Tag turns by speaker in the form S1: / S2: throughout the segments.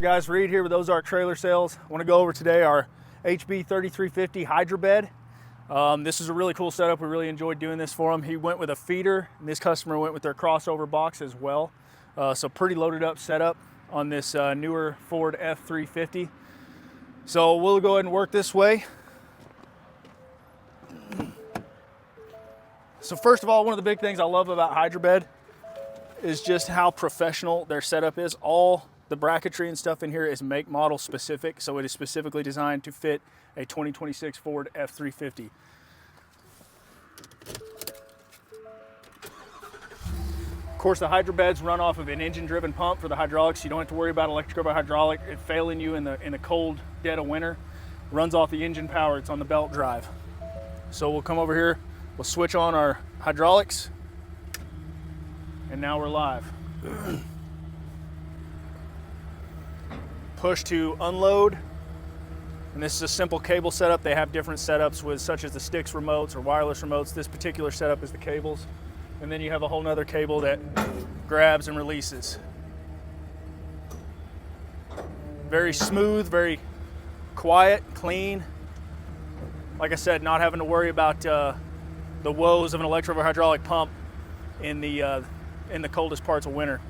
S1: Guys, Reed here with Ozark Trailer Sales. I want to go over today our HB3350 Hydrabed. This is a really cool setup. We really enjoyed doing this for him. He went with a feeder, and this customer went with their crossover box as well. So pretty loaded up setup on this newer Ford F350. So we'll go ahead and work this way. So first of all, one of the big things I love about Hydrabed is just how professional their setup is. All the bracketry and stuff in here is make model specific, so it is specifically designed to fit a 2026 Ford F350. Of course, the Hydrabeds run off of an engine-driven pump for the hydraulics. You don't have to worry about electric over hydraulic it failing you in the cold dead of winter. It runs off the engine power. It's on the belt drive. So we'll come over here, we'll switch on our hydraulics, and now we're live. Push to unload, and this is a simple cable setup. They have different setups with such as the sticks remotes or wireless remotes. This particular setup is the cables, and then you have a whole nother cable that grabs and releases. Very smooth, very quiet, clean. Like I said, not having to worry about the woes of an electric or hydraulic pump in the coldest parts of winter.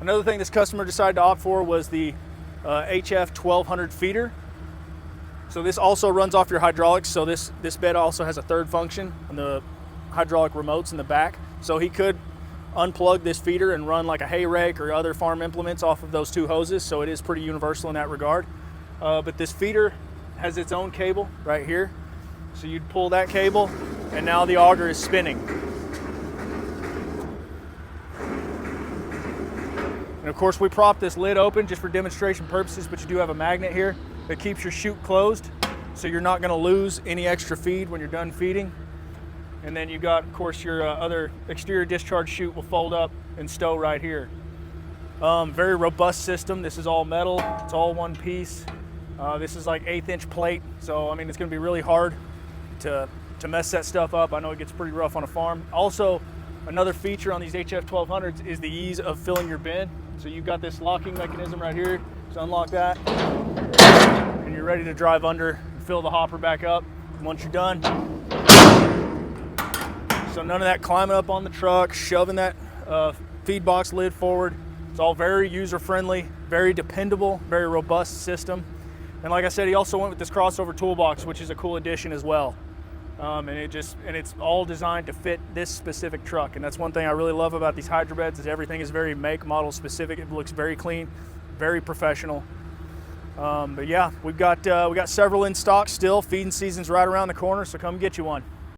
S1: Another thing this customer decided to opt for was the HF 1200 feeder. So this also runs off your hydraulics. So this bed also has a third function on the hydraulic remotes in the back. So he could unplug this feeder and run like a hay rake or other farm implements off of those two hoses. So it is pretty universal in that regard. But this feeder has its own cable right here. So you'd pull that cable, and now the auger is spinning. And of course, we prop this lid open just for demonstration purposes, but you do have a magnet here that keeps your chute closed, so you're not going to lose any extra feed when you're done feeding. And then you got, of course, your other exterior discharge chute will fold up and stow right here. Very robust system. This is all metal. It's all one piece. This is like 1/8 inch plate, so I mean it's going to be really hard to mess that stuff up. I know it gets pretty rough on a farm. Also, another feature on these HF 1200s is the ease of filling your bin. So you've got this locking mechanism right here. Just unlock that, and you're ready to drive under and fill the hopper back up. And once you're done, so none of that climbing up on the truck, shoving that feed box lid forward. It's all very user-friendly, very dependable, very robust system. And like I said, he also went with this crossover toolbox, which is a cool addition as well. And it's all designed to fit this specific truck. And that's one thing I really love about these Hydrabeds is everything is very make model specific. It looks very clean, very professional. But yeah, we got several in stock still. Feeding season's right around the corner, so come get you one.